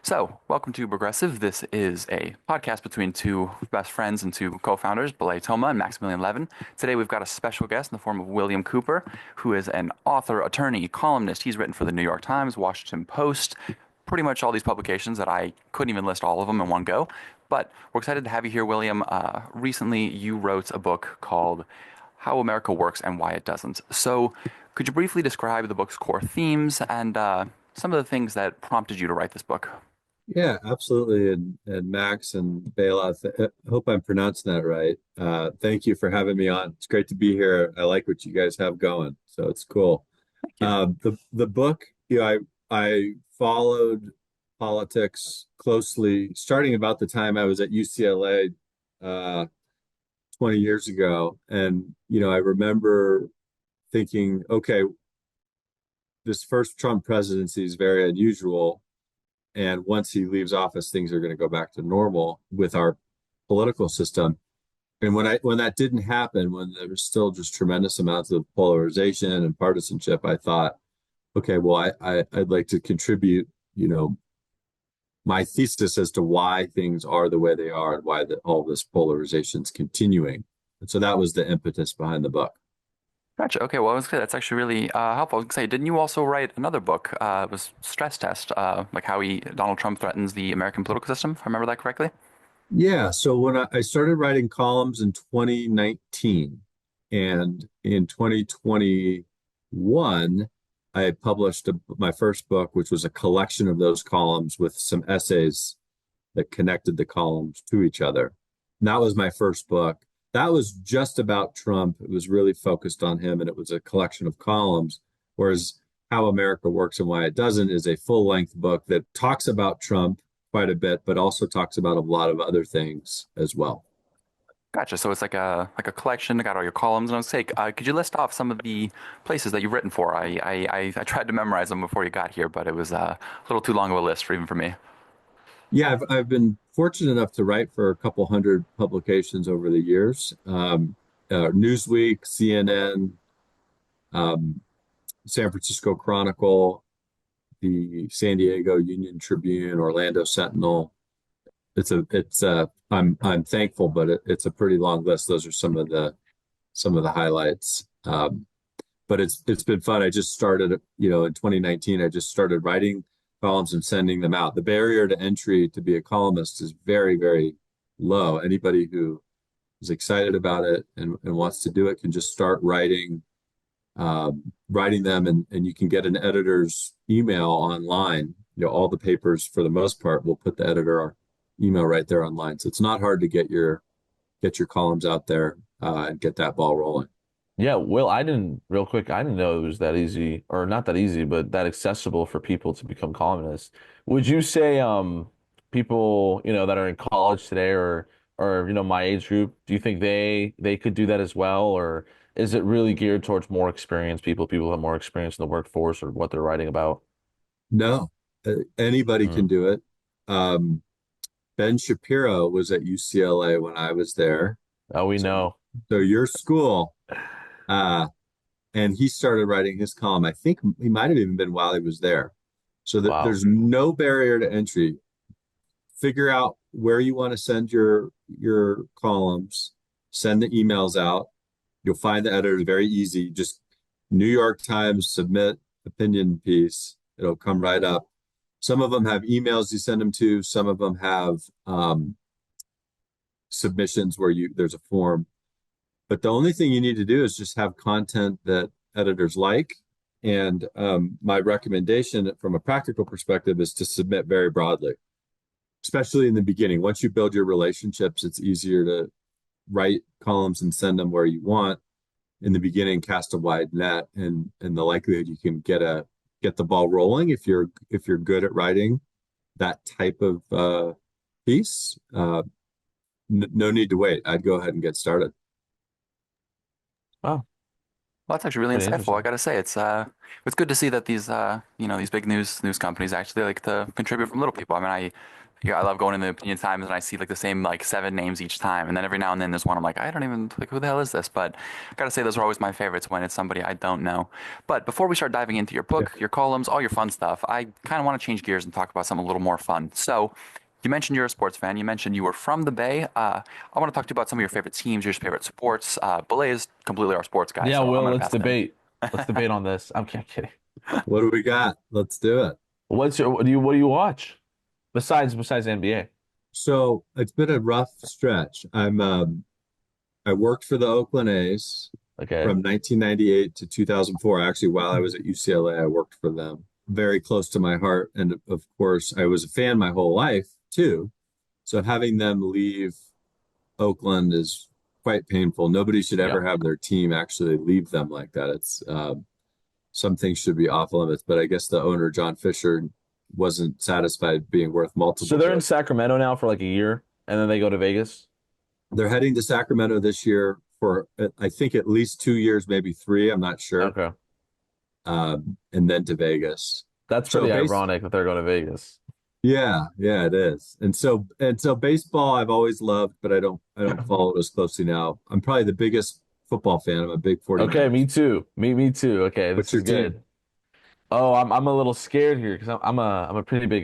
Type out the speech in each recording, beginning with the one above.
So, welcome to Progressive. This is a podcast between two best friends and two co-founders, Belay Toma and Maximilian Levin. Today we've got a special guest in the form of William Cooper, who is an author, attorney, columnist. He's written for the New York Times, Washington Post, pretty much all these publications that I couldn't even list all of them in one go. But we're excited to have you here, William. Recently, you wrote a book called How America Works and Why It Doesn't. So, could you briefly describe the book's core themes and some of the things that prompted you to write this book? Yeah, absolutely. And Max and Bela, I hope I'm pronouncing that right. Thank you for having me on. It's great to be here. I like what you guys have going, so it's cool. Thank you. The book, I followed politics closely starting about the time I was at UCLA 20 years ago, and I remember thinking, okay, this first Trump presidency is very unusual. And once he leaves office, things are going to go back to normal with our political system. And when that didn't happen, when there was still just tremendous amounts of polarization and partisanship, I thought, okay, well, I'd like to contribute, my thesis as to why things are the way they are and why all this polarization is continuing. And so that was the impetus behind the book. Gotcha. Okay, well, that's actually really helpful. I was gonna say, didn't you also write another book? It was Stress Test, like how Donald Trump threatens the American political system, if I remember that correctly. Yeah, so when I started writing columns in 2019, and in 2021, I published my first book, which was a collection of those columns with some essays that connected the columns to each other. And that was my first book. That was just about Trump. It was really focused on him, and it was a collection of columns. Whereas How America Works and Why It Doesn't is a full-length book that talks about Trump quite a bit, but also talks about a lot of other things as well. Gotcha. So it's like a collection. I got all your columns, and I was like, could you list off some of the places that you've written for? I tried to memorize them before you got here, but it was a little too long of a list for even for me. Yeah, I've been fortunate enough to write for a couple hundred publications over the years. Newsweek, CNN, um, San Francisco Chronicle, the San Diego Union Tribune, Orlando Sentinel. I'm thankful, but it's a pretty long list. Those are some of the highlights. But it's been fun. I just started, in 2019, I just started writing columns and sending them out. The barrier to entry to be a columnist is very, very low. Anybody who is excited about it and wants to do it can just start writing them, and you can get an editor's email online. All the papers, for the most part, will put the editor email right there online. So it's not hard to get your columns out there and get that ball rolling. Yeah, well, real quick, I didn't know it was that easy, or not that easy, but that accessible for people to become columnists. Would you say people, that are in college today or my age group, do you think they could do that as well? Or is it really geared towards more experienced people who have more experience in the workforce or what they're writing about? No, anybody Mm. can do it. Um, Ben Shapiro was at UCLA when I was there. Oh, we So, know. so your school, uh, and he started writing his column. I think he might have even been while he was there. So that Wow. there's no barrier to entry. Figure out where you want to send your columns, send the emails out. You'll find the editor very easy. Just New York Times, submit opinion piece. It'll come right up. Some of them have emails you send them to. Some of them have submissions where there's a form. But the only thing you need to do is just have content that editors like. And my recommendation from a practical perspective is to submit very broadly, especially in the beginning. Once you build your relationships, it's easier to write columns and send them where you want. In the beginning, cast a wide net, and the likelihood you can get the ball rolling if you're good at writing that type of piece. No need to wait. I'd go ahead and get started. Wow, Well, that's actually really pretty insightful. I interesting. gotta say, it's good to see that these these big news companies actually like to contribute from little people. I mean, Yeah, I love going in the opinion times and I see like the same like seven names each time, and then every now and then there's one I'm like, I don't even like who the hell is this? But I gotta say those are always my favorites when it's somebody I don't know. But before we start diving into your Yeah. book, your columns, all your fun stuff, I kind of want to change gears and talk about something a little more fun. So. You mentioned you're a sports fan. You mentioned you were from the Bay. I want to talk to you about some of your favorite teams, your favorite sports. Belay is completely our sports guy, Yeah, so I'm Will, going to let's pass to him. debate. Let's debate on this. Kidding. What do we got? Let's do it. What do you watch besides NBA? So it's been a rough stretch. I worked for the Oakland A's Okay. from 1998 to 2004. Actually, while I was at UCLA, I worked for them. Very close to my heart. And of course, I was a fan my whole life too. So having them leave Oakland is quite painful. Nobody should Yeah. ever have their team actually leave them like that. It's some things should be off limits, but I guess the owner, John Fisher, wasn't satisfied being worth So multiple they're in billion. Sacramento now for like a year, and then they go to Vegas. They're heading to Sacramento this year for, I think, at least 2 years, maybe three. I'm not sure. Okay. And then to Vegas. That's So pretty base, ironic that they're going to Vegas. yeah, yeah, it is. And so baseball I've always loved, but I don't follow it as closely now. I'm probably the biggest football fan. I'm a big Okay, 49ers. me too. Me too. Okay, What's this your is team? good. Oh, I'm a little scared here because I'm a pretty big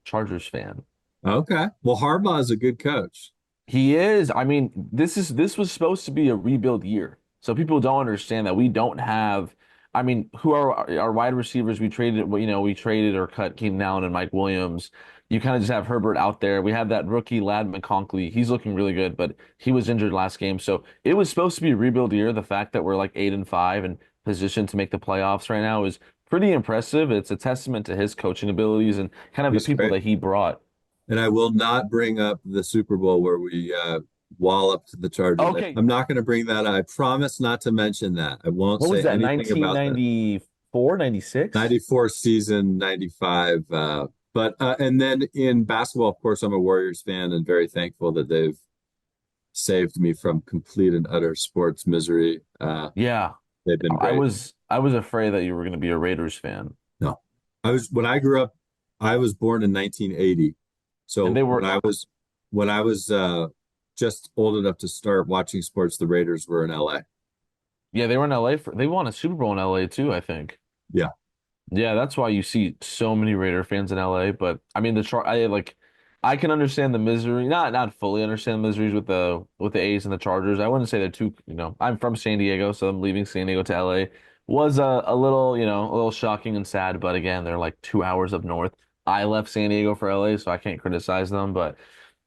Chargers fan. Okay. Well, Harbaugh is a good coach. He is. I mean, this was supposed to be a rebuild year. So people don't understand that we don't have. I mean, who are our wide receivers? We traded, we traded or cut Keenan Allen and Mike Williams. You kind of just have Herbert out there. We have that rookie Lad McConkey. He's looking really good, but he was injured last game. So it was supposed to be a rebuild year. The fact that we're like 8-5 and positioned to make the playoffs right now is pretty impressive. It's a testament to his coaching abilities and kind of the He's people great. that he brought. And I will not bring up the Super Bowl where we walloped the Chargers. Okay, I'm not going to bring that up. I promise not to mention that. I won't what was say that? anything about that. 1994, 96? 94 season, 95. But and then in basketball, of course, I'm a Warriors fan and very thankful that they've saved me from complete and utter sports misery. Yeah. They've been I great. was I was afraid that you were going to be a Raiders fan. No, when I grew up, I was born in 1980. And So they when were I was just old enough to start watching sports, the Raiders were in LA. yeah, they were in LA they won a Super Bowl in LA too, I think. Yeah. Yeah, that's why you see so many Raider fans in LA, but I mean I can understand the misery, not fully understand the miseries with the A's and the Chargers. I wouldn't say they're too, I'm from San Diego, so I'm leaving San Diego to LA was a little, a little shocking and sad, but again, they're like 2 hours up north. I left San Diego for LA, so I can't criticize them, but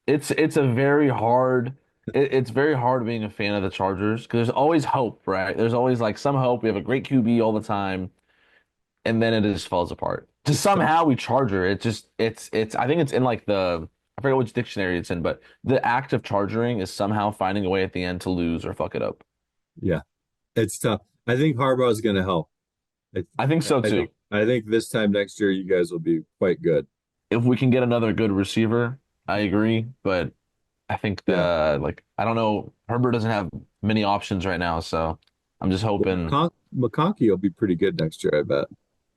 it's a very hard it's very hard being a fan of the Chargers because there's always hope, right? There's always like some hope. We have a great QB all the time, and then it just falls apart. Just It's tough. somehow we Charger. It just it's I think it's in like I forget which dictionary it's in, but the act of charging is somehow finding a way at the end to lose or fuck it up. Yeah. It's tough. I think Harbaugh is going to help. I, I think so I too. think I think this time next year you guys will be quite good. If we can get another good receiver, I agree, but I think Yeah. I don't know. Herbert doesn't have many options right now, so I'm just Well, hoping. McConkey will be pretty good next year, I bet.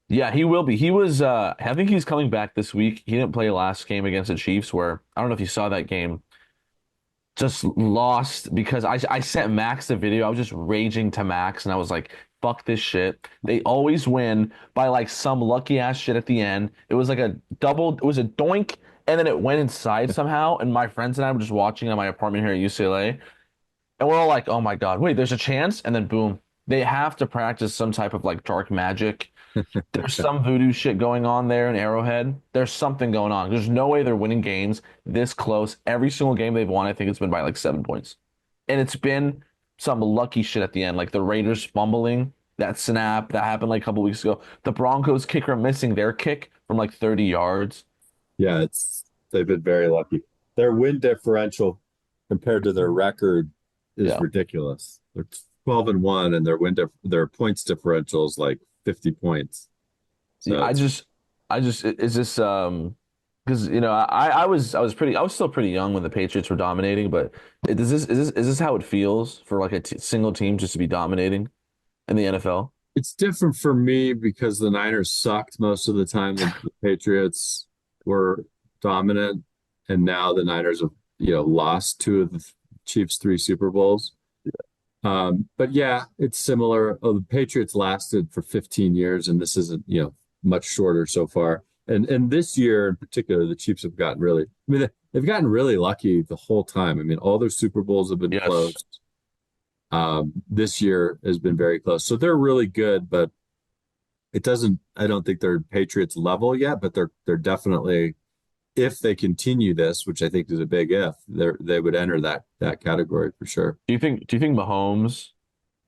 Yeah, he will be. He was I think he's coming back this week. He didn't play last game against the Chiefs where I don't know if you saw that game. Just lost because I sent Max the video. I was just raging to Max and I was like, fuck this shit. They always win by like some lucky ass shit at the end. It was like it was a doink and then it went inside somehow. And my friends and I were just watching at my apartment here at UCLA. And we're all like, oh my God, wait, there's a chance. And then boom, they have to practice some type of like dark magic. There's some voodoo shit going on there in Arrowhead. There's something going on. There's no way they're winning games this close. Every single game they've won, I think it's been by like 7 points. And it's been some lucky shit at the end, like the Raiders fumbling that snap that happened like a couple weeks ago. The Broncos kicker missing their kick from like 30 yards. Yeah, they've been very lucky. Their win differential compared to their record is Yeah. ridiculous. They're 12-1 and their points differential is like 50 points. Yeah, So it's is this because I was still pretty young when the Patriots were dominating, but is this how it feels for like a t single team just to be dominating in the NFL? it's different for me because the Niners sucked most of the time. The Patriots were dominant. and now the Niners have, lost two of the Chiefs' three Super Bowls. But yeah, it's similar. Oh, the Patriots lasted for 15 years, and this isn't, much shorter so far. And this year in particular, the Chiefs have gotten really, I mean, they've gotten really lucky the whole time. I mean, all their Super Bowls have been Yes. close. This year has been very close. So they're really good, but I don't think they're Patriots level yet, but they're definitely, if they continue this, which I think is a big if, they would enter that category for sure. Do you think Mahomes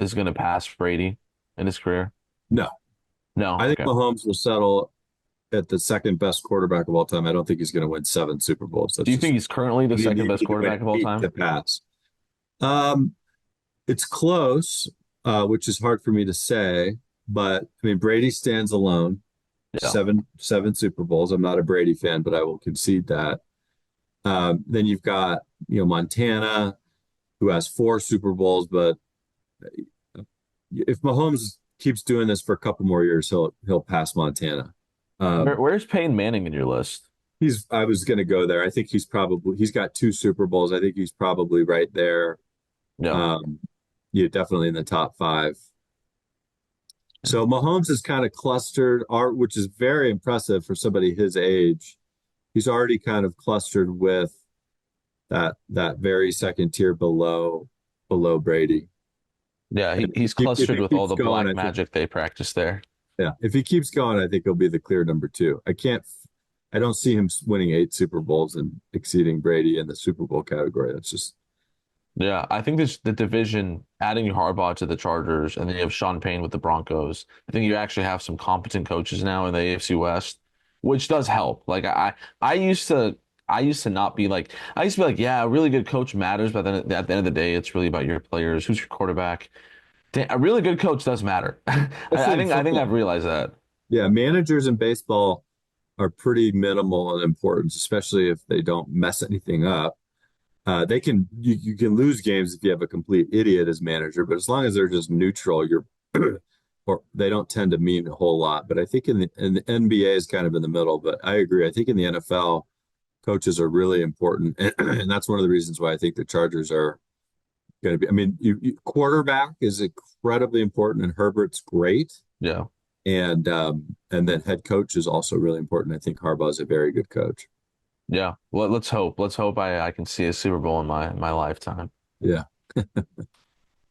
is going to pass Brady in his career? No, No. I think Okay. Mahomes will settle at the second best quarterback of all time. I don't think he's going to win seven Super Bowls. Do That's you think just he's currently the you second need, best to win quarterback of all eight to time? pass. Um, it's close, which is hard for me to say, but I mean Brady stands alone, Yeah. seven Super Bowls. I'm not a Brady fan, but I will concede that. Then you've got Montana, who has four Super Bowls, but if Mahomes keeps doing this for a couple more years, he'll pass Montana. Um, Where's Peyton Manning in your list? I was going to go there. I think he's got two Super Bowls. I think he's probably right there. Yeah. Um, yeah, definitely in the top five. So Mahomes is kind of clustered, which is very impressive for somebody his age. He's already kind of clustered with that very second tier below Brady. Yeah, And he's if clustered he with all keeps the going, black I think magic they practice there. yeah, if he keeps going, I think he'll be the clear number two. I don't see him winning eight Super Bowls and exceeding Brady in the Super Bowl category. That's just Yeah, I think this the division, adding Harbaugh to the Chargers, and then you have Sean Payne with the Broncos. I think you actually have some competent coaches now in the AFC West, which does help. Like I used to not be like I used to be like, yeah, a really good coach matters, but then at the end of the day, it's really about your players. Who's your quarterback? A really good coach does matter. especially in I think I've football. realized that. Yeah, managers in baseball are pretty minimal in importance, especially if they don't mess anything up. You can lose games if you have a complete idiot as manager, but as long as they're just neutral, you're or they don't tend to mean a whole lot. But I think in the NBA is kind of in the middle. But I agree. I think in the NFL, coaches are really important, and that's one of the reasons why I think the Chargers are going to be. I mean, quarterback is incredibly important, and Herbert's great, Yeah. and then head coach is also really important. I think Harbaugh is a very good coach. Yeah. Well, let's hope. Let's hope I can see a Super Bowl in my lifetime. Yeah.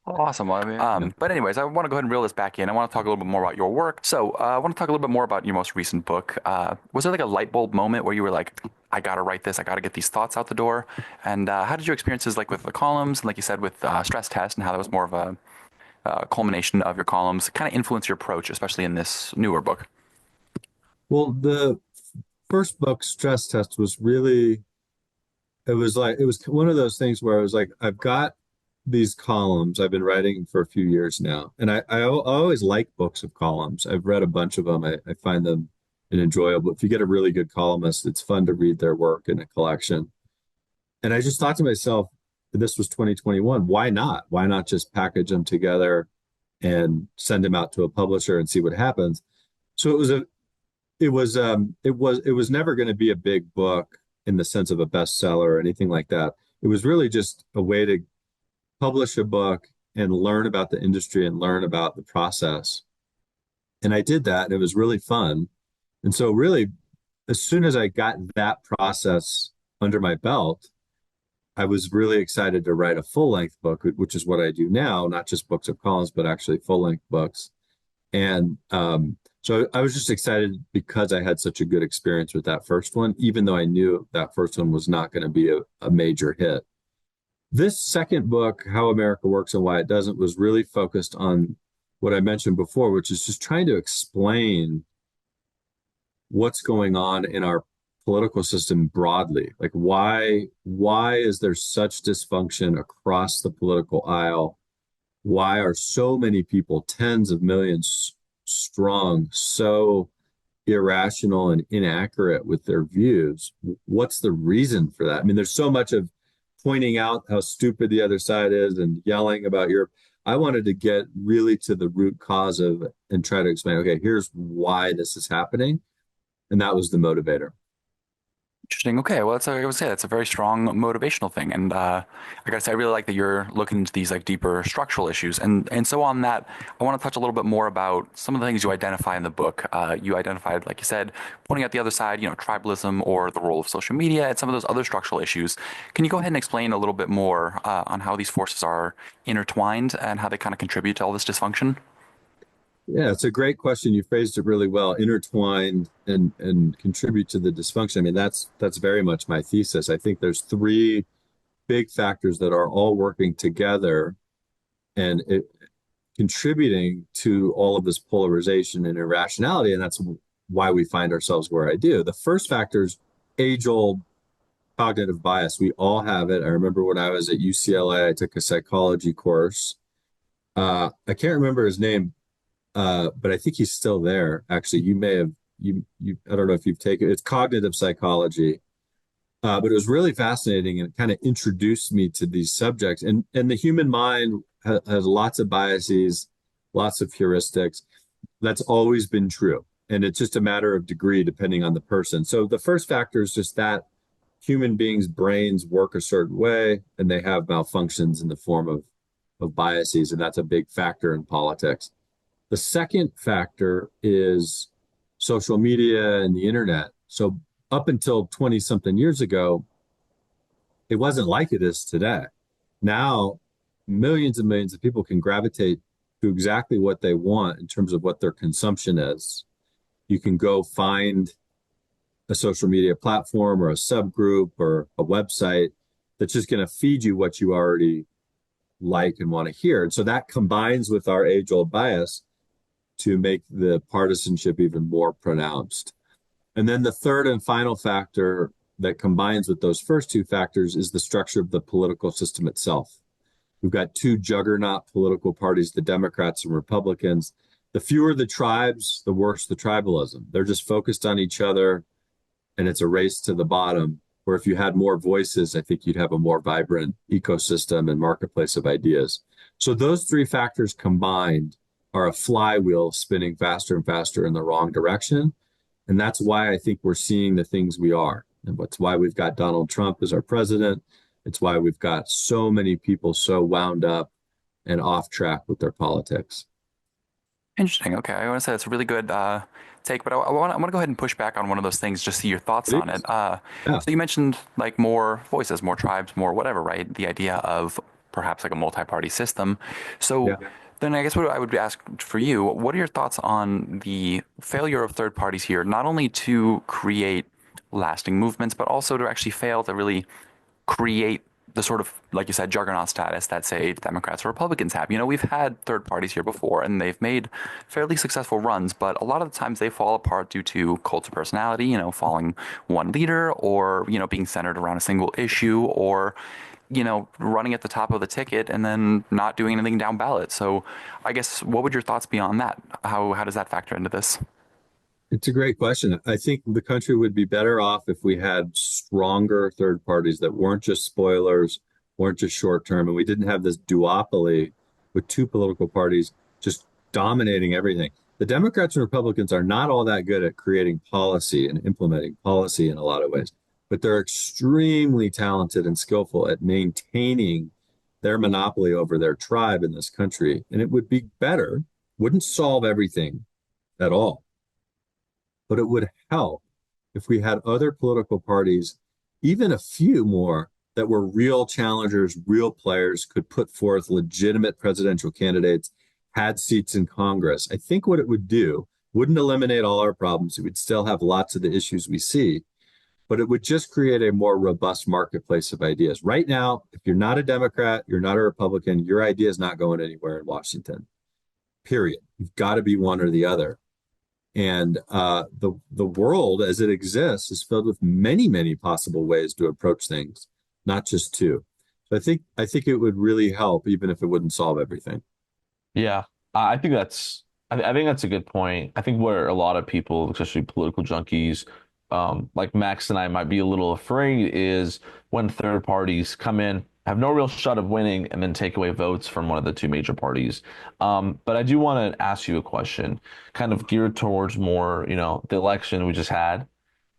Awesome. Well, I mean, Yeah. but anyways, I want to go ahead and reel this back in. I want to talk a little bit more about your work. So I want to talk a little bit more about your most recent book. Was there like a light bulb moment where you were like, I got to write this. I got to get these thoughts out the door. And how did your experiences like with the columns and like you said with stress test and how that was more of a culmination of your columns kind of influence your approach, especially in this newer book? Well, the first book, Stress Test, was really, it was one of those things where I was like, I've got these columns I've been writing for a few years now. And I always like books of columns. I've read a bunch of them. I find them enjoyable. If you get a really good columnist, it's fun to read their work in a collection. And I just thought to myself, this was 2021. Why not? Why not just package them together and send them out to a publisher and see what happens? So it was never going to be a big book in the sense of a bestseller or anything like that. It was really just a way to publish a book and learn about the industry and learn about the process. And I did that, and it was really fun. And so really, as soon as I got that process under my belt, I was really excited to write a full-length book, which is what I do now, not just books of columns, but actually full-length books. And so I was just excited because I had such a good experience with that first one, even though I knew that first one was not going to be a major hit. This second book, How America Works and Why It Doesn't, was really focused on what I mentioned before, which is just trying to explain what's going on in our political system broadly. Like why is there such dysfunction across the political aisle? Why are so many people, tens of millions strong, so irrational and inaccurate with their views? What's the reason for that? I mean, there's so much of pointing out how stupid the other side is and yelling about Europe. I wanted to get really to the root cause of and try to explain, okay, here's why this is happening. And that was the motivator. Interesting. Okay. Well, I would say that's a very strong motivational thing. And I gotta say, I really like that you're looking into these like deeper structural issues. And so on that, I want to touch a little bit more about some of the things you identify in the book. You identified, like you said, pointing out the other side, tribalism or the role of social media and some of those other structural issues. Can you go ahead and explain a little bit more on how these forces are intertwined and how they kind of contribute to all this dysfunction? Yeah, it's a great question. You phrased it really well. Intertwined and contribute to the dysfunction. I mean, that's very much my thesis. I think there's three big factors that are all working together and contributing to all of this polarization and irrationality, and that's why we find ourselves where I do. The first factor is age-old cognitive bias. We all have it. I remember when I was at UCLA, I took a psychology course. I can't remember his name, but I think he's still there. Actually, you may have you. I don't know if you've taken it's cognitive psychology, but it was really fascinating and it kind of introduced me to these subjects. And the human mind has lots of biases, lots of heuristics. That's always been true, and it's just a matter of degree depending on the person. So the first factor is just that human beings' brains work a certain way, and they have malfunctions in the form of biases, and that's a big factor in politics. The second factor is social media and the internet. So up until 20 something years ago, it wasn't like it is today. Now, millions and millions of people can gravitate to exactly what they want in terms of what their consumption is. You can go find a social media platform or a subgroup or a website that's just going to feed you what you already like and want to hear. And so that combines with our age old bias to make the partisanship even more pronounced. And then the third and final factor that combines with those first two factors is the structure of the political system itself. We've got two juggernaut political parties, the Democrats and Republicans. The fewer the tribes, the worse the tribalism. They're just focused on each other, and it's a race to the bottom. Where if you had more voices, I think you'd have a more vibrant ecosystem and marketplace of ideas. So those three factors combined are a flywheel spinning faster and faster in the wrong direction. And that's why I think we're seeing the things we are. And that's why we've got Donald Trump as our president. It's why we've got so many people so wound up and off track with their politics. Interesting. Okay, I want to say that's a really good take, but I want to go ahead and push back on one of those things, just see your thoughts It on it. is. Yeah. So you mentioned like more voices, more tribes, more whatever, right? The idea of perhaps like a multi-party system. So Yeah. then I guess what I would ask for you, what are your thoughts on the failure of third parties here, not only to create lasting movements, but also to actually fail to really create the sort of, like you said, juggernaut status that, say, Democrats or Republicans have. We've had third parties here before, and they've made fairly successful runs, but a lot of the times they fall apart due to cults of personality, following one leader, or, being centered around a single issue, or, running at the top of the ticket and then not doing anything down ballot. So I guess what would your thoughts be on that? How does that factor into this? It's a great question. I think the country would be better off if we had stronger third parties that weren't just spoilers, weren't just short term, and we didn't have this duopoly with two political parties just dominating everything. The Democrats and Republicans are not all that good at creating policy and implementing policy in a lot of ways, but they're extremely talented and skillful at maintaining their monopoly over their tribe in this country. And it would be better, wouldn't solve everything at all, but it would help if we had other political parties, even a few more, that were real challengers, real players, could put forth legitimate presidential candidates, had seats in Congress. I think what it would do wouldn't eliminate all our problems. It would still have lots of the issues we see, but it would just create a more robust marketplace of ideas. Right now, if you're not a Democrat, you're not a Republican, your idea is not going anywhere in Washington, period. You've got to be one or the other. And the world as it exists is filled with many, many possible ways to approach things, not just two. So I think it would really help, even if it wouldn't solve everything. Yeah, I think I think that's a good point. I think where a lot of people, especially political junkies, like Max and I might be a little afraid is when third parties come in, have no real shot of winning, and then take away votes from one of the two major parties. But I do want to ask you a question, kind of geared towards more, the election we just had.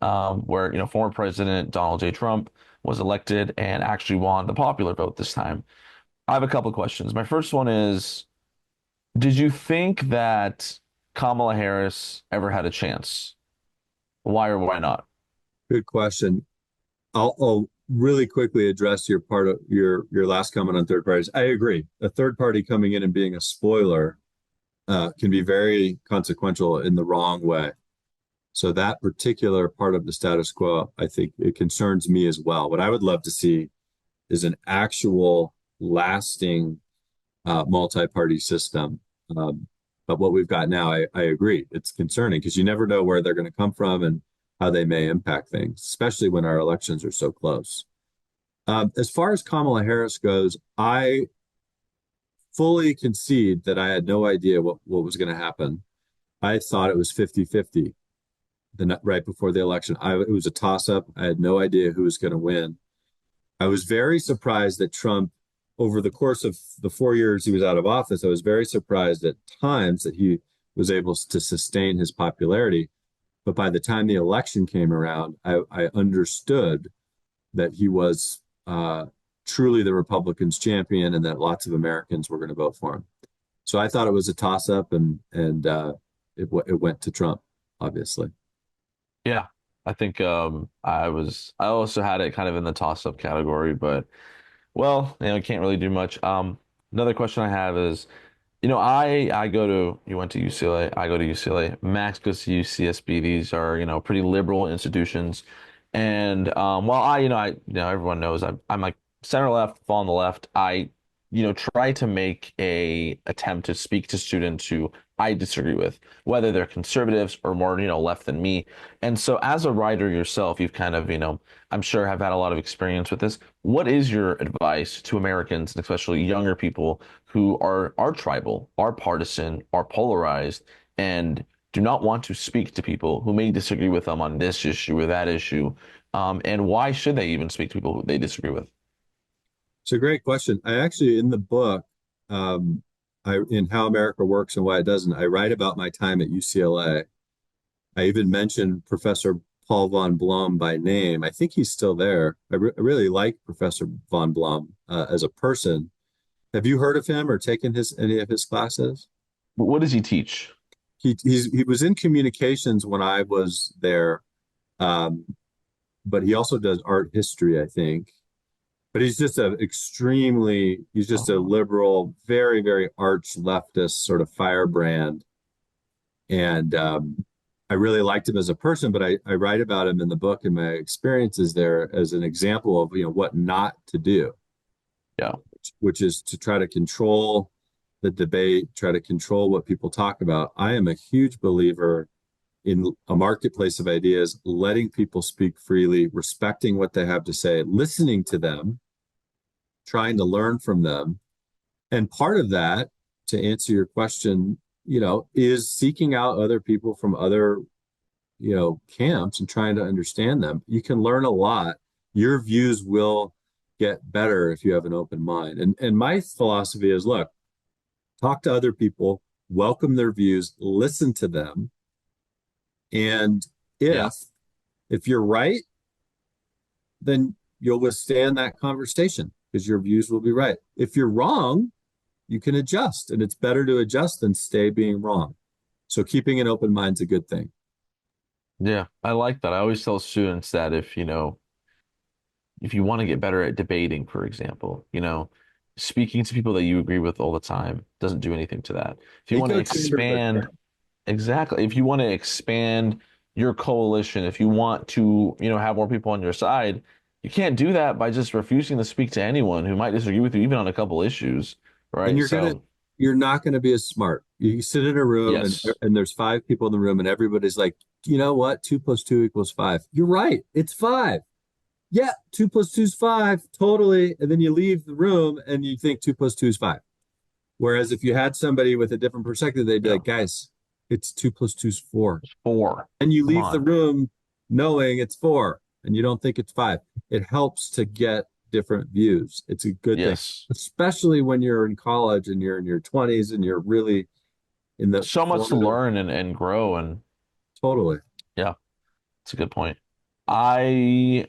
where, former President Donald J. Trump was elected and actually won the popular vote this time. I have a couple of questions. My first one is, did you think that Kamala Harris ever had a chance? Why or why not? Good question. I'll really quickly address your part of your last comment on third parties. I agree. A third party coming in and being a spoiler can be very consequential in the wrong way. So that particular part of the status quo, I think it concerns me as well. What I would love to see is an actual lasting multi-party system. But what we've got now, I agree, it's concerning because you never know where they're going to come from and how they may impact things, especially when our elections are so close. As far as Kamala Harris goes, I fully concede that I had no idea what was going to happen. I thought it was 50-50 right before the election. It was a toss-up. I had no idea who was going to win. I was very surprised that Trump, over the course of the 4 years he was out of office, I was very surprised at times that he was able to sustain his popularity. But by the time the election came around, I understood that he was truly the Republicans' champion and that lots of Americans were going to vote for him. So I thought it was a toss-up, and it went to Trump, obviously. Yeah, I think I also had it kind of in the toss-up category, but well, can't really do much. Another question I have is, you went to UCLA, I go to UCLA, Max goes to UCSB. These are, pretty liberal institutions. And while everyone knows I'm like center left, fall on the left, I, try to make a attempt to speak to students who I disagree with, whether they're conservatives or more, left than me. And so as a writer yourself, you've kind of, I'm sure have had a lot of experience with this. What is your advice to Americans, and especially younger people who are tribal, are partisan, are polarized, and do not want to speak to people who may disagree with them on this issue or that issue? And why should they even speak to people who they disagree with? It's a great question. I actually, in the book, in How America Works and Why It Doesn't, I write about my time at UCLA. I even mentioned Professor Paul von Blom by name. I think he's still there. I really like Professor von Blom as a person. Have you heard of him or taken any of his classes? What does he teach? He was in communications when I was there, but he also does art history, I think. But he's just a liberal, very, very arch leftist sort of firebrand. And I really liked him as a person, but I write about him in the book and my experiences there as an example of, what not to do. Yeah. Which is to try to control the debate, try to control what people talk about. I am a huge believer in a marketplace of ideas, letting people speak freely, respecting what they have to say, listening to them, trying to learn from them. And part of that, to answer your question, is seeking out other people from other, camps and trying to understand them. You can learn a lot. Your views will get better if you have an open mind. And my philosophy is, look, talk to other people, welcome their views, listen to them. And if you're right, then you'll withstand that conversation because your views will be right. If you're wrong, you can adjust, and it's better to adjust than stay being wrong. So keeping an open mind's a good thing. Yeah, I like that. I always tell students that if you want to get better at debating, for example, speaking to people that you agree with all the time doesn't do anything to that. If you want to expand, exactly, if you want to expand your coalition, if you want to, have more people on your side, you can't do that by just refusing to speak to anyone who might disagree with you, even on a couple issues, right? And you're not going to be as smart. You sit in a room and there's 5 people in the room and everybody's like, you know what? 2 + 2 = 5. You're right. It's 5. Yeah, 2 + 2 is 5, totally. And then you leave the room and you think 2 + 2 is 5. Whereas if you had somebody with a different perspective, they'd be like, guys, it's 2 + 2 is 4. It's 4. And you leave the room knowing it's 4 and you don't think it's 5. It helps to get different views. It's a good thing, especially when you're in college and you're in your 20s and you're really in the so much to learn and grow. And totally. Yeah, it's a good point. I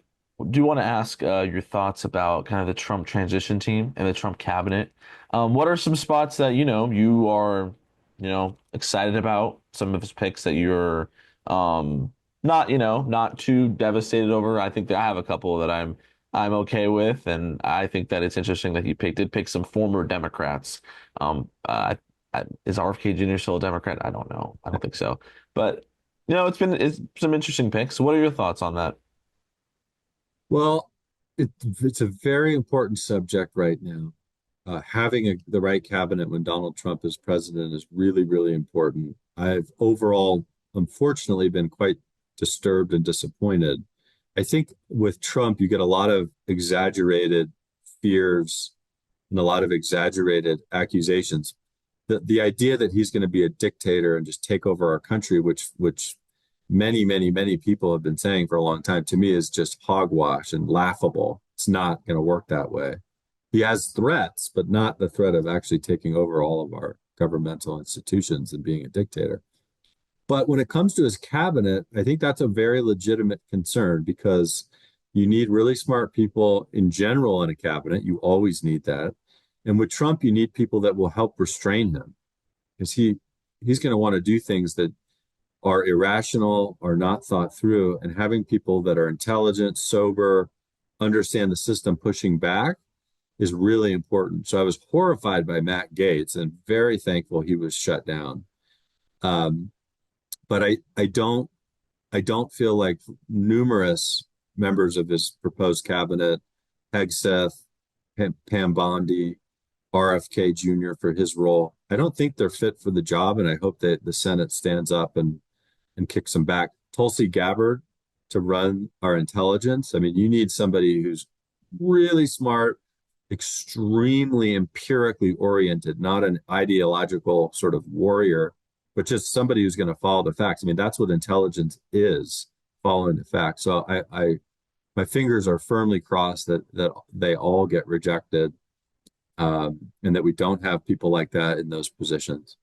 do want to ask your thoughts about kind of the Trump transition team and the Trump cabinet. What are some spots that you are excited about? Some of his picks that you're not not too devastated over. I think that I have a couple that I'm okay with, and I think that it's interesting that he did pick some former Democrats. Is RFK Jr. still a Democrat? I don't know. I don't think so, but. It's some interesting picks. What are your thoughts on that? Well, it's a very important subject right now. Having the right cabinet when Donald Trump is president is really, really important. I've overall, unfortunately, been quite disturbed and disappointed. I think with Trump, you get a lot of exaggerated fears and a lot of exaggerated accusations. The idea that he's going to be a dictator and just take over our country, which many, many, many people have been saying for a long time, to me is just hogwash and laughable. It's not going to work that way. He has threats, but not the threat of actually taking over all of our governmental institutions and being a dictator. But when it comes to his cabinet, I think that's a very legitimate concern because you need really smart people in general in a cabinet. You always need that. And with Trump, you need people that will help restrain him because he's going to want to do things that are irrational, are not thought through, and having people that are intelligent, sober, understand the system pushing back is really important. So I was horrified by Matt Gaetz and very thankful he was shut down. But I don't feel like numerous members of his proposed cabinet, Hegseth, Pam Bondi, RFK Jr. for his role, I don't think they're fit for the job, and I hope that the Senate stands up and kicks them back. Tulsi Gabbard to run our intelligence. I mean, you need somebody who's really smart, extremely empirically oriented, not an ideological sort of warrior, but just somebody who's going to follow the facts. I mean, that's what intelligence is, following the facts. So my fingers are firmly crossed that they all get rejected, and that we don't have people like that in those positions.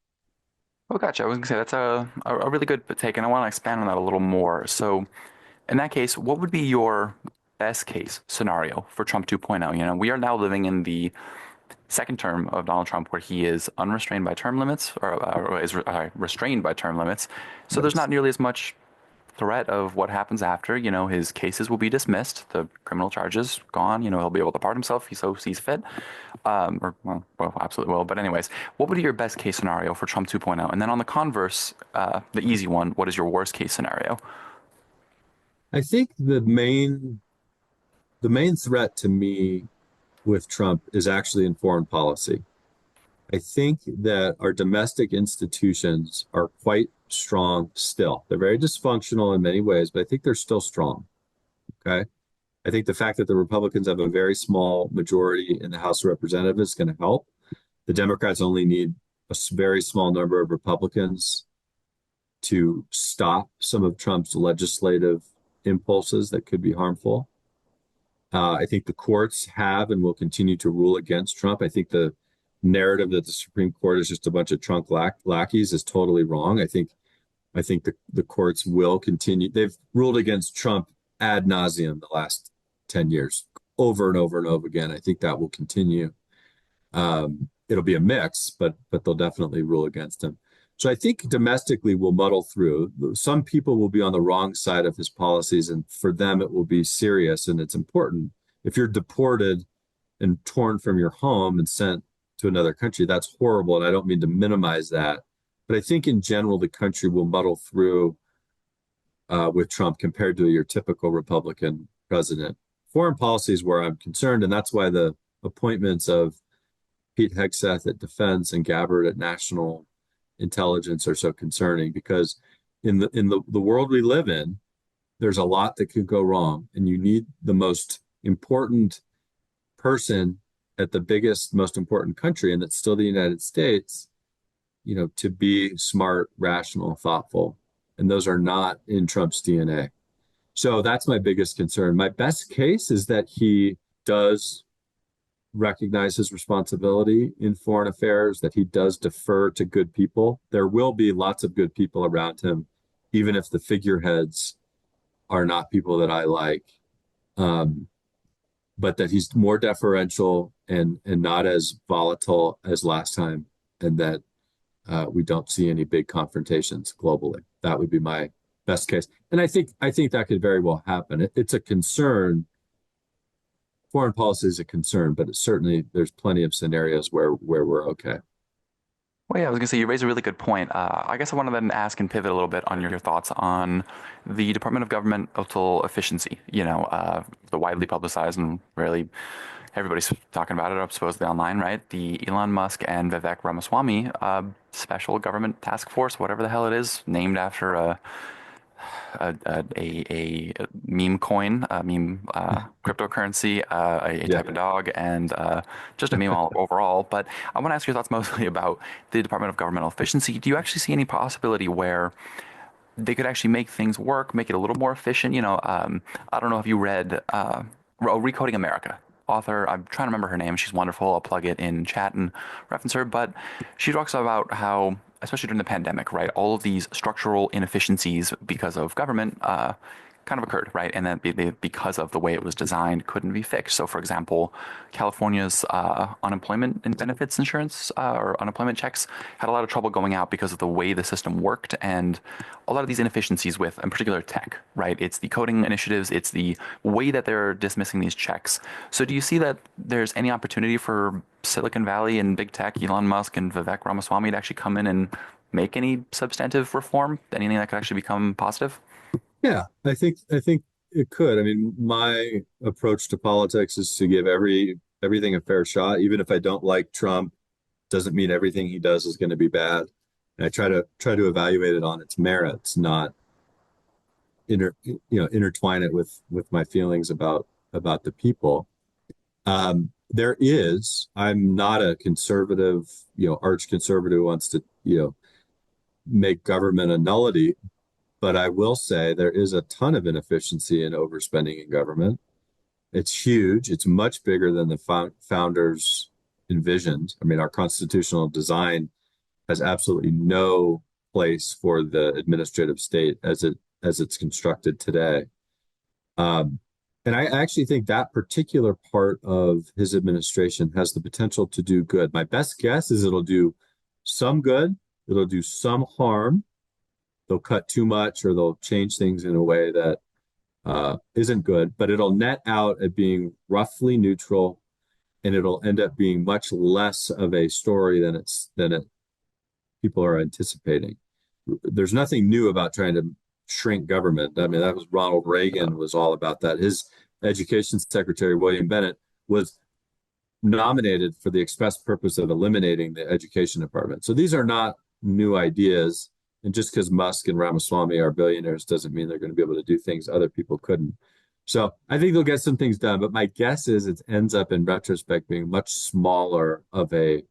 Oh, gotcha. I was gonna say that's a really good take, and I want to expand on that a little more. So, in that case, what would be your best case scenario for Trump 2.0? We are now living in the second term of Donald Trump where he is unrestrained by term limits or is restrained by term limits. So there's Yes. not nearly as much threat of what happens after. His cases will be dismissed, the criminal charges gone. He'll be able to pardon himself if he so sees fit. Well, absolutely will. But anyways, what would be your best case scenario for Trump 2.0? And then on the converse, the easy one, what is your worst case scenario? I think the main threat to me with Trump is actually in foreign policy. I think that our domestic institutions are quite strong still. They're very dysfunctional in many ways, but I think they're still strong. Okay. I think the fact that the Republicans have a very small majority in the House of Representatives is going to help. The Democrats only need a very small number of Republicans to stop some of Trump's legislative impulses that could be harmful. I think the courts have and will continue to rule against Trump. I think the narrative that the Supreme Court is just a bunch of Trump lackeys is totally wrong. I think the courts will continue. They've ruled against Trump ad nauseum the last 10 years, over and over and over again. I think that will continue. It'll be a mix, but they'll definitely rule against him. So I think domestically we'll muddle through. Some people will be on the wrong side of his policies, and for them it will be serious and it's important. If you're deported and torn from your home and sent to another country, that's horrible, and I don't mean to minimize that. But I think in general the country will muddle through with Trump compared to your typical Republican president. Foreign policy is where I'm concerned, and that's why the appointments of Pete Hegseth at Defense and Gabbard at National Intelligence are so concerning, because in the world we live in, there's a lot that could go wrong, and you need the most important person at the biggest, most important country, and that's still the United States, to be smart, rational, thoughtful. And those are not in Trump's DNA. So that's my biggest concern. My best case is that he does recognize his responsibility in foreign affairs, that he does defer to good people. There will be lots of good people around him, even if the figureheads are not people that I like. Um, but that he's more deferential and not as volatile as last time, and that we don't see any big confrontations globally. That would be my best case, and I think that could very well happen. It's a concern. Foreign policy is a concern, but certainly there's plenty of scenarios where we're okay. Well, yeah, I was gonna say you raise a really good point. I guess I wanted to then ask and pivot a little bit on your thoughts on the Department of Governmental Efficiency. The widely publicized and really everybody's talking about it, supposedly online, right? The Elon Musk and Vivek Ramaswamy Special Government Task Force, whatever the hell it is, named after a meme coin, a meme cryptocurrency, a Yeah. type of dog, and just a meme overall. But I want to ask your thoughts mostly about the Department of Governmental Efficiency. Do you actually see any possibility where they could actually make things work, make it a little more efficient? I don't know if you read Recoding America. Author, I'm trying to remember her name. She's wonderful. I'll plug it in chat and reference her. But she talks about how, especially during the pandemic, right, all of these structural inefficiencies because of government kind of occurred, right? And then because of the way it was designed, couldn't be fixed. So, for example, California's unemployment and benefits insurance or unemployment checks had a lot of trouble going out because of the way the system worked and a lot of these inefficiencies with, in particular, tech, right? It's the coding initiatives, it's the way that they're dismissing these checks. So, do you see that there's any opportunity for Silicon Valley and big tech, Elon Musk and Vivek Ramaswamy, to actually come in and make any substantive reform? Anything that could actually become positive? Yeah, I think it could. I mean, my approach to politics is to give everything a fair shot. Even if I don't like Trump, doesn't mean everything he does is going to be bad. And I try to evaluate it on its merits, not intertwine it with my feelings about the people. I'm not a conservative, arch conservative who wants to, make government a nullity, but I will say there is a ton of inefficiency and overspending in government. It's huge. It's much bigger than the founders envisioned. I mean, our constitutional design has absolutely no place for the administrative state as it's constructed today. Um, and I actually think that particular part of his administration has the potential to do good. My best guess is it'll do some good, it'll do some harm. They'll cut too much or they'll change things in a way that isn't good, but it'll net out at being roughly neutral, and it'll end up being much less of a story than people are anticipating. There's nothing new about trying to shrink government. I mean, that was Ronald Reagan was all about that. His education secretary, William Bennett, was nominated for the express purpose of eliminating the education department. So these are not new ideas. And just because Musk and Ramaswamy are billionaires doesn't mean they're going to be able to do things other people couldn't. So I think they'll get some things done, but my guess is it ends up in retrospect being much smaller of a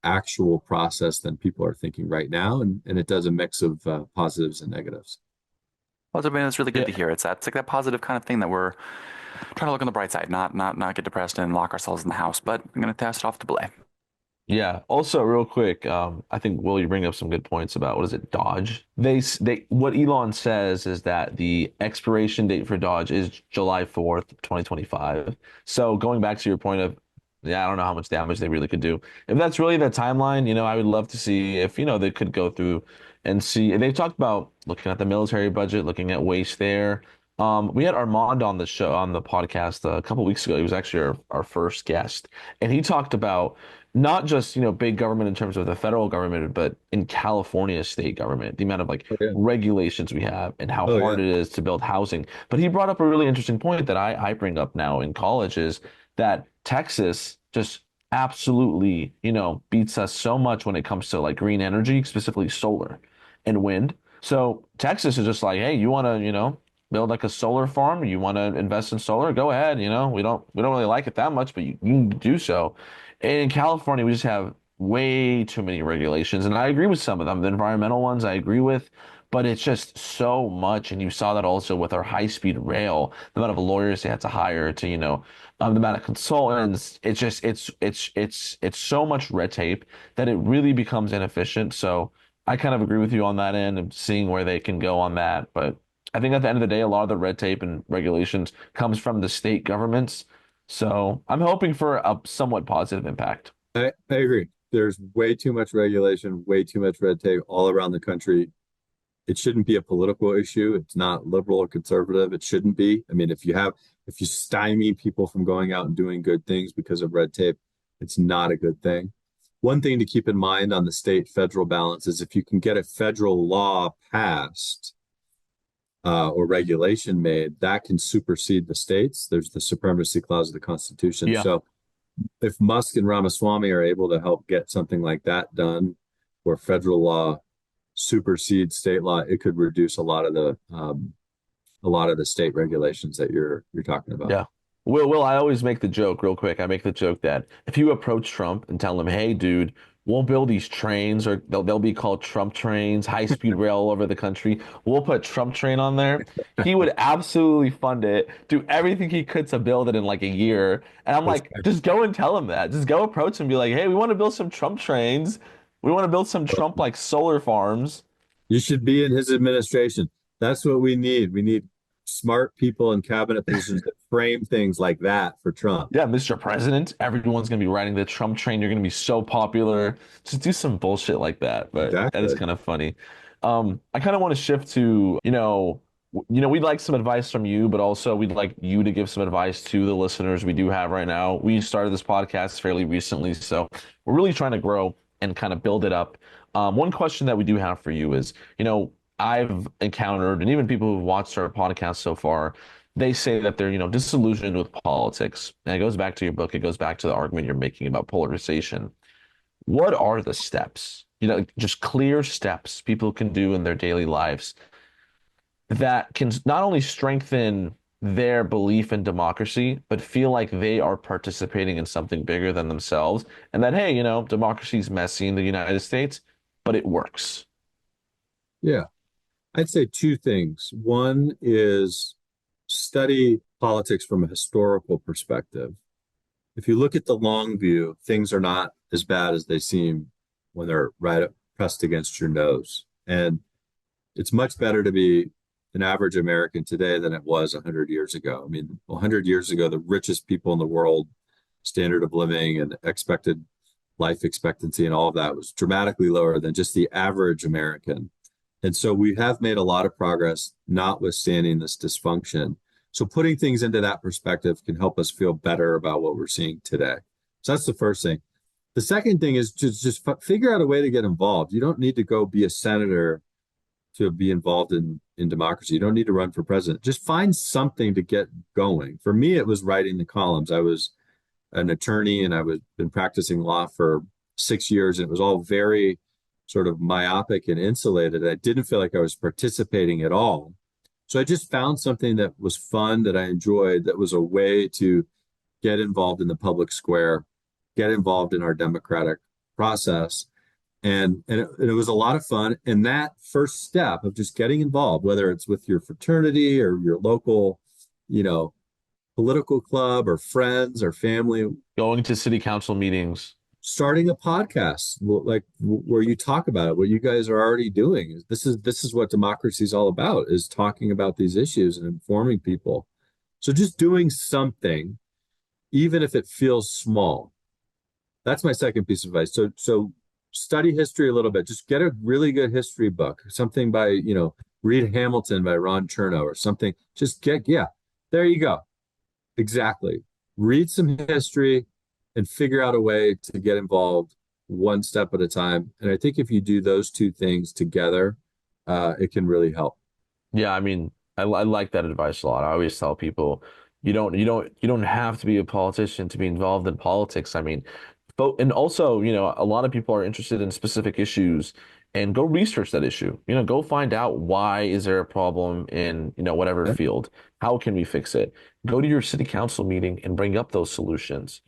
actual process than people are thinking right now, and it does a mix of positives and negatives. Well, I mean, it's really good Yeah. to hear. It's like that positive kind of thing that we're trying to look on the bright side, not get depressed and lock ourselves in the house. But I'm going to pass it off to Belay. Yeah. Also, real quick, I think Will, you bring up some good points about what is it, Dodge? What Elon says is that the expiration date for Dodge is July 4th, 2025. So going back to your point of, yeah, I don't know how much damage they really could do. If that's really the timeline, I would love to see if, they could go through and see. They talked about looking at the military budget, looking at waste there. We had Armand on the show, on the podcast a couple weeks ago. He was actually our first guest, and he talked about not just, big government in terms of the federal government, but in California state government, the amount of like Oh, yeah. regulations we have and how Oh, hard yeah. it is to build housing. But he brought up a really interesting point that I bring up now in college is that Texas just absolutely, beats us so much when it comes to like green energy, specifically solar and wind. So Texas is just like, hey, you want to, build like a solar farm, you want to invest in solar, go ahead. We don't really like it that much, but you can do so. And in California, we just have way too many regulations, and I agree with some of them. The environmental ones I agree with, but it's just so much. And you saw that also with our high-speed rail, the amount of lawyers they had to hire to, the amount of consultants. It's just it's so much red tape that it really becomes inefficient. So I kind of agree with you on that end of seeing where they can go on that, but I think at the end of the day, a lot of the red tape and regulations comes from the state governments. So I'm hoping for a somewhat positive impact. I agree. There's way too much regulation, way too much red tape all around the country. It shouldn't be a political issue. It's not liberal or conservative. It shouldn't be. I mean, if you stymie people from going out and doing good things because of red tape, it's not a good thing. One thing to keep in mind on the state federal balance is if you can get a federal law passed or regulation made, that can supersede the states. There's the supremacy clause of the Constitution. Yeah. So if Musk and Ramaswamy are able to help get something like that done, where federal law supersedes state law, it could reduce a lot of the state regulations that you're talking about. Yeah. Will, I always make the joke real quick. I make the joke that if you approach Trump and tell him, hey, dude, we'll build these trains or they'll be called Trump trains, high speed rail all over the country. We'll put Trump train on there. He would absolutely fund it, do everything he could to build it in like a year. And I'm like, just go and tell him that. Just go approach him and be like, hey, we want to build some Trump trains. We want to build some Trump like solar farms. You should be in his administration. That's what we need. We need smart people in cabinet positions that frame things like that for Trump. Yeah, Mr. President, everyone's gonna be riding the Trump train. You're gonna be so popular. Just do some bullshit like that. But that is Exactly. kind of funny. I kind of want to shift to, we'd like some advice from you, but also we'd like you to give some advice to the listeners we do have right now. We started this podcast fairly recently, so we're really trying to grow and kind of build it up. One question that we do have for you is, I've encountered, and even people who've watched our podcast so far, they say that they're, disillusioned with politics. And it goes back to your book. It goes back to the argument you're making about polarization. What are the steps, just clear steps people can do in their daily lives that can not only strengthen their belief in democracy, but feel like they are participating in something bigger than themselves? And that, hey, democracy is messy in the United States, but it works. Yeah. I'd say two things. One is study politics from a historical perspective. If you look at the long view, things are not as bad as they seem when they're right up pressed against your nose. And it's much better to be an average American today than it was 100 years ago. I mean, 100 years ago, the richest people in the world, standard of living and expected life expectancy and all of that was dramatically lower than just the average American. And so we have made a lot of progress, notwithstanding this dysfunction. So putting things into that perspective can help us feel better about what we're seeing today. So that's the first thing. The second thing is just figure out a way to get involved. You don't need to go be a senator to be involved in democracy. You don't need to run for president. Just find something to get going. For me, it was writing the columns. I was an attorney and I was been practicing law for 6 years, and it was all very sort of myopic and insulated. I didn't feel like I was participating at all. So I just found something that was fun, that I enjoyed, that was a way to get involved in the public square, get involved in our democratic process. And it was a lot of fun. And that first step of just getting involved, whether it's with your fraternity or your local, political club or friends or family, Going to city council meetings. starting a podcast like where you talk about it, what you guys are already doing. This is what democracy is all about, is talking about these issues and informing people. So just doing something, even if it feels small. That's my second piece of advice. So study history a little bit. Just get a really good history book, something by, read Hamilton by Ron Chernow or something. Yeah, there you go. Exactly. Read some history and figure out a way to get involved one step at a time. And I think if you do those two things together, it can really help. Yeah, I mean, I like that advice a lot. I always tell people you don't have to be a politician to be involved in politics. I mean, but and also, a lot of people are interested in specific issues and go research that issue. Go find out why is there a problem in, whatever Yeah. field. How can we fix it? Go to your city council meeting and bring up those solutions.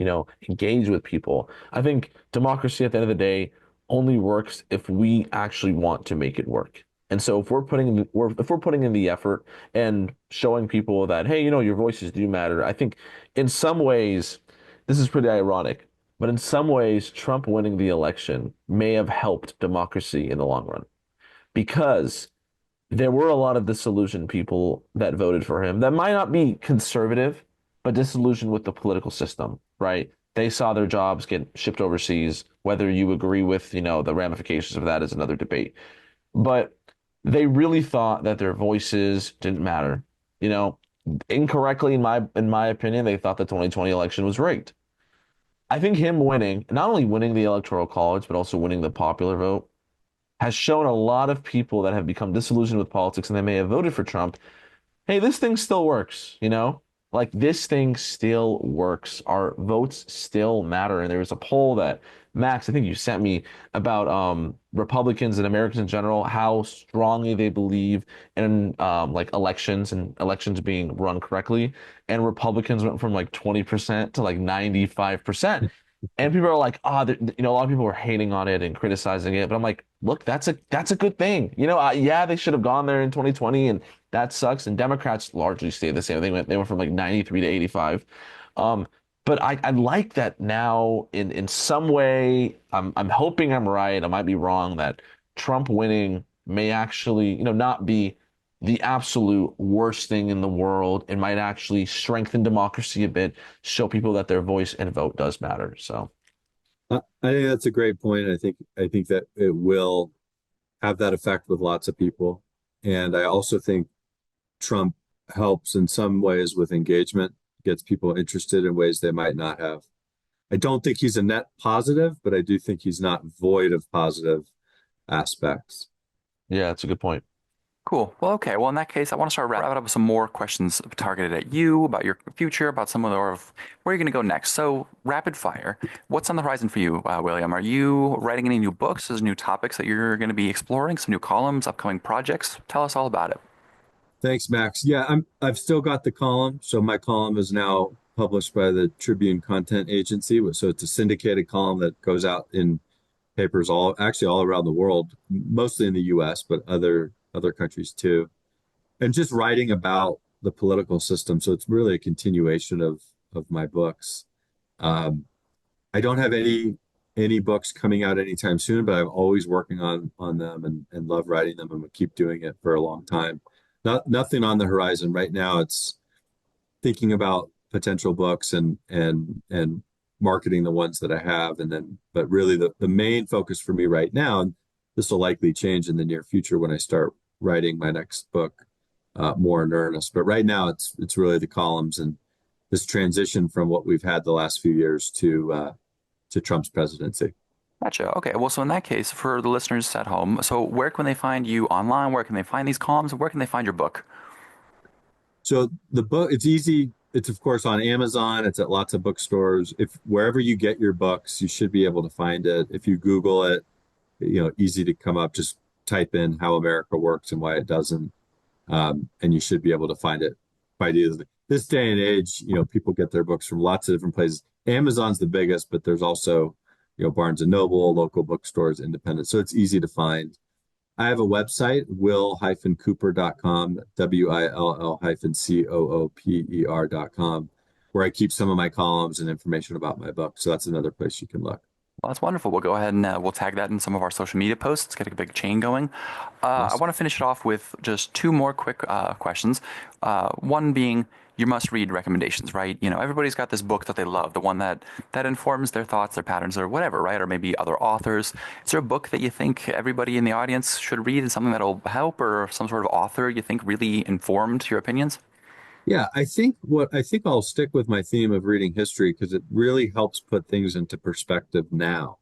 Engage with people. I think democracy at the end of the day only works if we actually want to make it work. And so if we're putting in the effort and showing people that, hey, your voices do matter, I think in some ways, this is pretty ironic, but in some ways, Trump winning the election may have helped democracy in the long run because there were a lot of disillusioned people that voted for him that might not be conservative, but disillusioned with the political system, right? They saw their jobs get shipped overseas. Whether you agree with, the ramifications of that is another debate. But they really thought that their voices didn't matter. You know, Incorrectly, in my opinion, they thought the 2020 election was rigged. I think him winning, not only winning the Electoral College, but also winning the popular vote, has shown a lot of people that have become disillusioned with politics and they may have voted for Trump. Hey, this thing still works, Like this thing still works. Our votes still matter. And there was a poll that Max, I think you sent me about Republicans and Americans in general, how strongly they believe in like elections and elections being run correctly. And Republicans went from like 20% to like 95%. And people are like, a lot of people were hating on it and criticizing it. But I'm like, look, that's a good thing. Yeah, they should have gone there in 2020, and that sucks. And Democrats largely stayed the same. They went from like 93 to 85. Um, but I like that now in some way. I'm hoping I'm right. I might be wrong that Trump winning may actually, not be the absolute worst thing in the world. It might actually strengthen democracy a bit, show people that their voice and vote does matter. So, I think that's a great point. I think that it will have that effect with lots of people. And I also think Trump helps in some ways with engagement, gets people interested in ways they might not have. I don't think he's a net positive, but I do think he's not void of positive aspects. yeah, that's a good point. Cool. Well, okay. Well, in that case, I want to start wrapping up with some more questions targeted at you, about your future, about some of the, or where you're going to go next. So, rapid fire. What's on the horizon for you, William? Are you writing any new books? Is new topics that you're going to be exploring? Some new columns, upcoming projects? Tell us all about it. Thanks, Max. Yeah, I've still got the column. So my column is now published by the Tribune Content Agency. So it's a syndicated column that goes out in papers all around the world, mostly in the US, but other countries too. And just writing about the political system. So it's really a continuation of my books. Um, I don't have any books coming out anytime soon, but I'm always working on them and love writing them and will keep doing it for a long time. Nothing on the horizon right now. It's thinking about potential books and marketing the ones that I have, but really the main focus for me right now, and this will likely change in the near future when I start writing my next book more in earnest. But right now it's really the columns and this transition from what we've had the last few years to Trump's presidency. Gotcha. Okay. Well, so in that case, for the listeners at home, so where can they find you online? Where can they find these columns? Where can they find your book? So the book, it's easy. It's of course on Amazon. It's at lots of bookstores. If wherever you get your books, you should be able to find it. If you Google it, easy to come up. Just type in how America works and why it doesn't, and you should be able to find it quite easily. This day and age, people get their books from lots of different places. Amazon's the biggest, but there's also, Barnes and Noble, local bookstores, independent. So it's easy to find. I have a website, will-cooper.com, WILL-COOPER.com, where I keep some of my columns and information about my book. So that's another place you can look. Well, that's wonderful. We'll go ahead and we'll tag that in some of our social media posts. Get a big chain going. I Awesome. want to finish it off with just two more quick questions. One being your must-read recommendations, right? Everybody's got this book that they love, the one that informs their thoughts, their patterns, or whatever, right? Or maybe other authors. Is there a book that you think everybody in the audience should read and something that'll help, or some sort of author you think really informed your opinions? Yeah, I think I'll stick with my theme of reading history because it really helps put things into perspective now.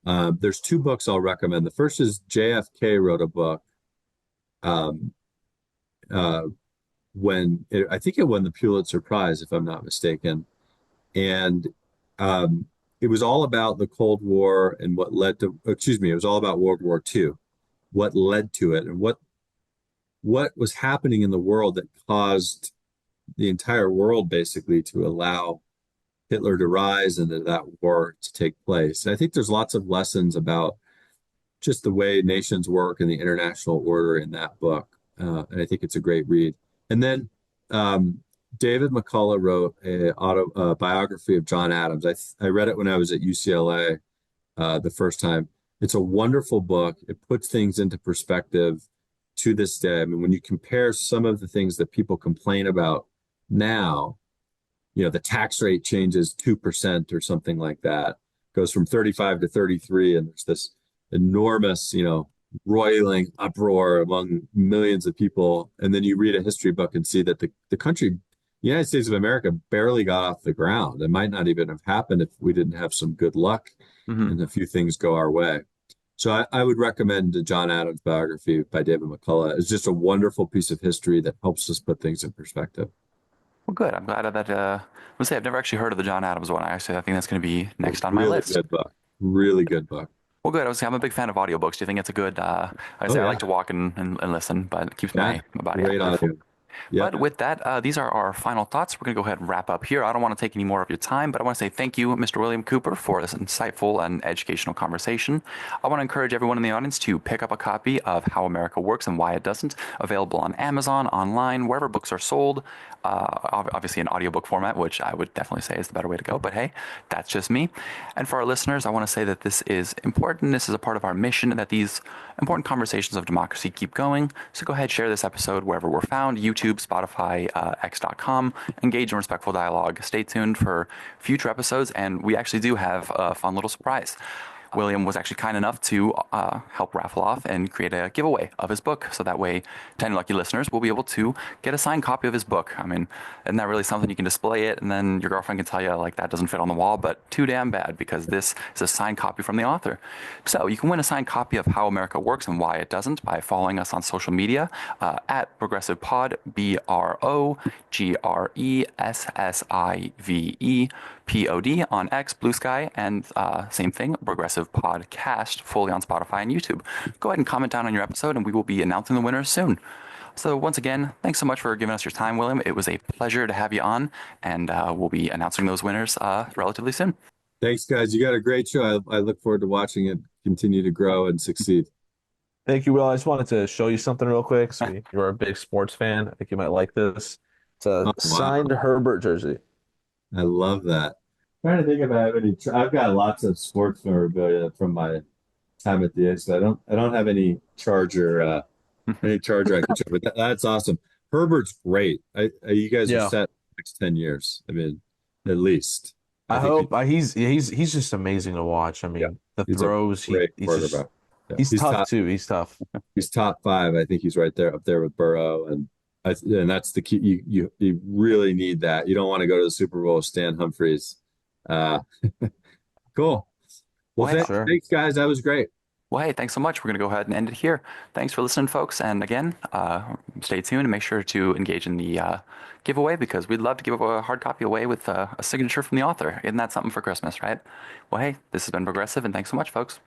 There's two books I'll recommend. The first is JFK wrote a book um, uh, I think it won the Pulitzer Prize, if I'm not mistaken. And um, it was all about the Cold War and what led to, excuse me, it was all about World War II, what led to it, and what was happening in the world that caused the entire world basically to allow Hitler to rise and that war to take place. And I think there's lots of lessons about just the way nations work and the international order in that book. And I think it's a great read. And then David McCullough wrote a biography of John Adams. I read it when I was at UCLA the first time. It's a wonderful book. It puts things into perspective. to this day. I mean, when you compare some of the things that people complain about now, the tax rate changes 2% or something like that, goes from 35 to 33, and there's this enormous, roiling uproar among millions of people. And then you read a history book and see that the country, the United States of America, barely got off the ground. It might not even have happened if we didn't have some good luck and a few things go our way. So I would recommend the John Adams biography by David McCullough. It's just a wonderful piece of history that helps us put things in perspective. Well, good. I'm glad that. Let's say I've never actually heard of the John Adams one. I think that's going to be next on my Really list. good book. Really good book. Well, good. I'm a big fan of audiobooks. Do you think it's a good? I like to walk and listen, but it keeps my body great active. audio. Yep. But with that, these are our final thoughts. We're going to go ahead and wrap up here. I don't want to take any more of your time, but I want to say thank you, Mr. William Cooper, for this insightful and educational conversation. I want to encourage everyone in the audience to pick up a copy of How America Works and Why It Doesn't, available on Amazon, online, wherever books are sold. Obviously in audiobook format, which I would definitely say is the better way to go. But hey, that's just me. And for our listeners, I want to say that this is important. This is a part of our mission, that these important conversations of democracy keep going. So go ahead, share this episode wherever we're found: YouTube, Spotify, X.com. Engage in respectful dialogue. Stay tuned for future episodes. And we actually do have a fun little surprise. William was actually kind enough to help raffle off and create a giveaway of his book. So that way, 10 lucky listeners will be able to get a signed copy of his book. I mean, isn't that really something? You can display it and then your girlfriend can tell you, like, that doesn't fit on the wall, but too damn bad, because this is a signed copy from the author. So you can win a signed copy of How America Works and Why It Doesn't by following us on social media at Progressive Pod, BROGRESSIVE on X, Blue Sky, and same thing, Progressive Podcast, fully on Spotify and YouTube. Go ahead and comment down on your episode, and we will be announcing the winners soon. So once again, thanks so much for giving us your time, William. It was a pleasure to have you on, and we'll be announcing those winners relatively soon. Thanks, guys. You got a great show. I look forward to watching it continue to grow and succeed. Thank you, Will. I just wanted to show you something real quick. So you're a big sports fan. I think you might like this. It's a signed Herbert jersey. I love that. Trying to think if I have any. I've got lots of sports memorabilia from my time at the A's. So I don't have any Charger I can show, but that's awesome. Herbert's great. You guys are set for the next 10 years. I mean, at least. I hope he's just amazing to watch. I mean, the throws, he's tough too. He's tough. He's top 5. I think he's right there up there with Burrow, and that's the key. You really need that. You don't want to go to the Super Bowl with Stan Humphries. Cool. Well, thanks, guys. That was great. Well, hey, thanks so much. We're going to go ahead and end it here. Thanks for listening, folks. And again, stay tuned and make sure to engage in the giveaway, because we'd love to give a hard copy away with a signature from the author. Isn't that something for Christmas, right? Well, hey, this has been Progressive, and thanks so much, folks.